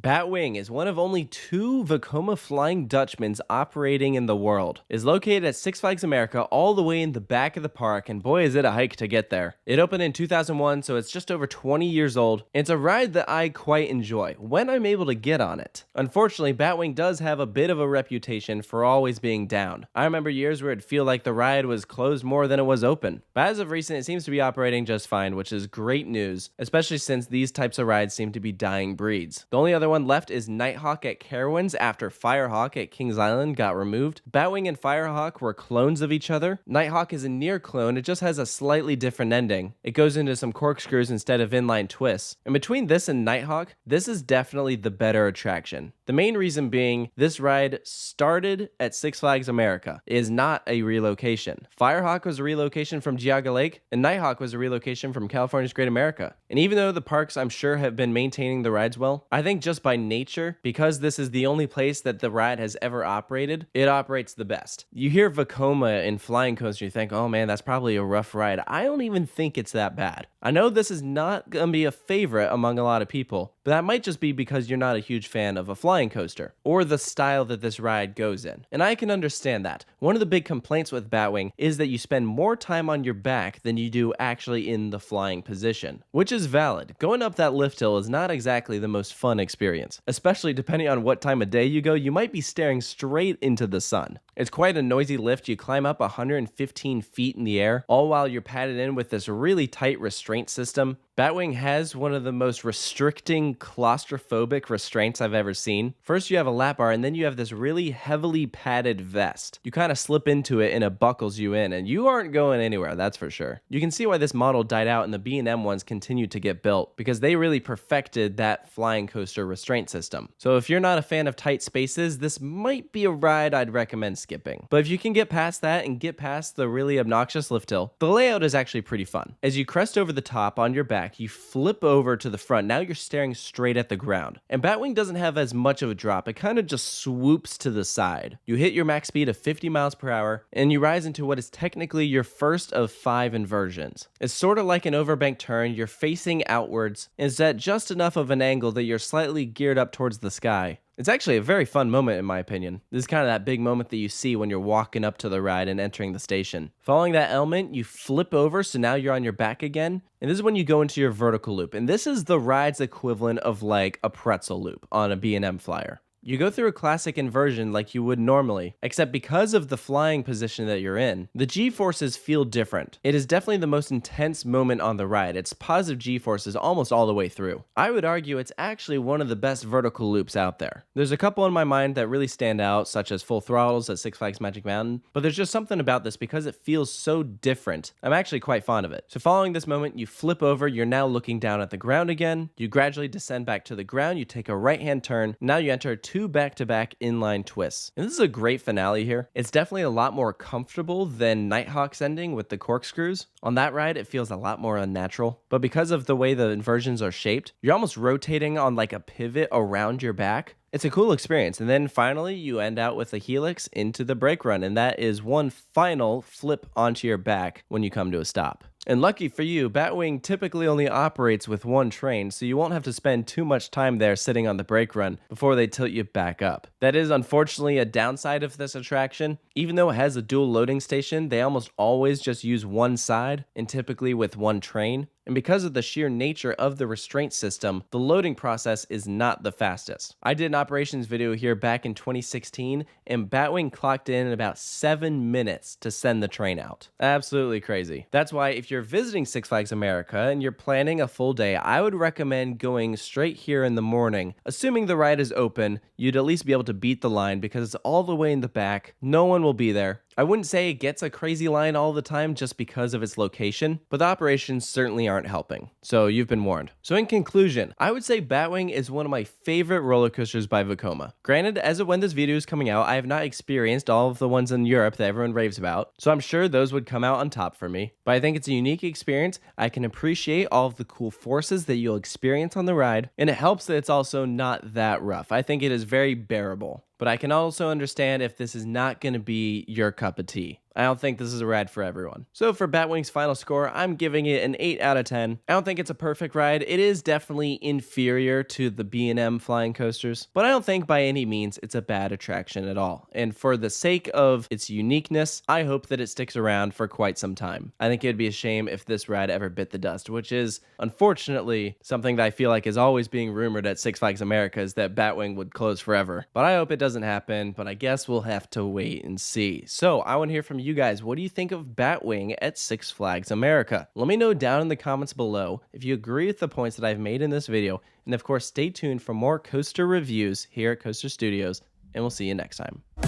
Batwing is one of only 2 Vekoma Flying Dutchmans operating in the world. It is located at Six Flags America all the way in the back of the park, and boy is it a hike to get there. It opened in 2001, so it's just over 20 years old. It's a ride that I quite enjoy when I'm able to get on it. Unfortunately, Batwing does have a bit of a reputation for always being down. I remember years where it'd feel like the ride was closed more than it was open. But as of recent, it seems to be operating just fine, which is great news, especially since these types of rides seem to be dying breeds. The only other one left is Nighthawk at Carowinds after Firehawk at Kings Island got removed. Batwing and Firehawk were clones of each other. Nighthawk is a near clone, it just has a slightly different ending. It goes into some corkscrews instead of inline twists. And between this and Nighthawk, this is definitely the better attraction. The main reason being, this ride started at Six Flags America. It is not a relocation. Firehawk was a relocation from Geauga Lake, and Nighthawk was a relocation from California's Great America. And even though the parks, I'm sure, have been maintaining the rides well, I think just by nature, because this is the only place that the ride has ever operated, it operates the best. You hear Vekoma in Flying Coaster, you think, oh man, that's probably a rough ride. I don't even think it's that bad. I know this is not going to be a favorite among a lot of people, but that might just be because you're not a huge fan of a flying coaster, or the style that this ride goes in. And I can understand that. One of the big complaints with Batwing is that you spend more time on your back than you do actually in the flying position, which is valid. Going up that lift hill is not exactly the most fun experience, especially depending on what time of day you go. You might be staring straight into the sun. It's quite a noisy lift. You climb up 115 feet in the air, all while you're padded in with this really tight restraint system. Batwing has one of the most restricting, claustrophobic restraints I've ever seen. First you have a lap bar, and then you have this really heavily padded vest. You kind of slip into it and it buckles you in, and you aren't going anywhere, that's for sure. You can see why this model died out and the B&M ones continued to get built, because they really perfected that flying coaster restraint system. So if you're not a fan of tight spaces, this might be a ride I'd recommend skipping. But if you can get past that and get past the really obnoxious lift hill, the layout is actually pretty fun. As you crest over the top on your back, you flip over to the front. Now you're staring straight at the ground. And Batwing doesn't have as much of a drop. It kind of just swoops to the side. You hit your max speed of 50 miles per hour, and you rise into what is technically your first of 5 inversions. It's sort of like an overbank turn. You're facing outwards, and it's at just enough of an angle that you're slightly geared up towards the sky. It's actually a very fun moment in my opinion. This is kind of that big moment that you see when you're walking up to the ride and entering the station. Following that element, you flip over, so now you're on your back again. And this is when you go into your vertical loop. And this is the ride's equivalent of like a pretzel loop on a B&M flyer. You go through a classic inversion like you would normally, except because of the flying position that you're in, the G-forces feel different. It is definitely the most intense moment on the ride. It's positive G-forces almost all the way through. I would argue it's actually one of the best vertical loops out there. There's a couple in my mind that really stand out, such as Full Throttles at Six Flags Magic Mountain, but there's just something about this because it feels so different. I'm actually quite fond of it. So following this moment, you flip over, you're now looking down at the ground again, you gradually descend back to the ground, you take a right-hand turn, now you enter 2 back-to-back inline twists. And this is a great finale here. It's definitely a lot more comfortable than Nighthawk's ending with the corkscrews. On that ride, it feels a lot more unnatural, but because of the way the inversions are shaped, you're almost rotating on like a pivot around your back. It's a cool experience. And then finally, you end out with a helix into the brake run, and that is one final flip onto your back when you come to a stop. And lucky for you, Batwing typically only operates with 1 train, so you won't have to spend too much time there sitting on the brake run before they tilt you back up. That is unfortunately a downside of this attraction. Even though it has a dual loading station, they almost always just use one side, and typically with 1 train. And because of the sheer nature of the restraint system, the loading process is not the fastest. I did an operations video here back in 2016, and Batwing clocked in about 7 minutes to send the train out. Absolutely crazy. That's why if you're visiting Six Flags America and you're planning a full day, I would recommend going straight here in the morning. Assuming the ride is open, you'd at least be able to beat the line because it's all the way in the back. No one will be there. I wouldn't say it gets a crazy line all the time just because of its location, but the operations certainly aren't helping. So you've been warned. So in conclusion, I would say Batwing is one of my favorite roller coasters by Vekoma. Granted, as of when this video is coming out, I have not experienced all of the ones in Europe that everyone raves about, so I'm sure those would come out on top for me. But I think it's a unique experience. I can appreciate all of the cool forces that you'll experience on the ride, and it helps that it's also not that rough. I think it is very bearable. But I can also understand if this is not going to be your cup of tea. I don't think this is a ride for everyone. So for Batwing's final score, I'm giving it an 8 out of 10. I don't think it's a perfect ride. It is definitely inferior to the B&M flying coasters, but I don't think by any means it's a bad attraction at all. And for the sake of its uniqueness, I hope that it sticks around for quite some time. I think it'd be a shame if this ride ever bit the dust, which is unfortunately something that I feel like is always being rumored at Six Flags America, is that Batwing would close forever. But I hope it doesn't happen, but I guess we'll have to wait and see. So I want to hear from you guys. What do you think of Batwing at Six Flags America? Let me know down in the comments below if you agree with the points that I've made in this video. And of course, stay tuned for more coaster reviews here at Coaster Studios, and we'll see you next time.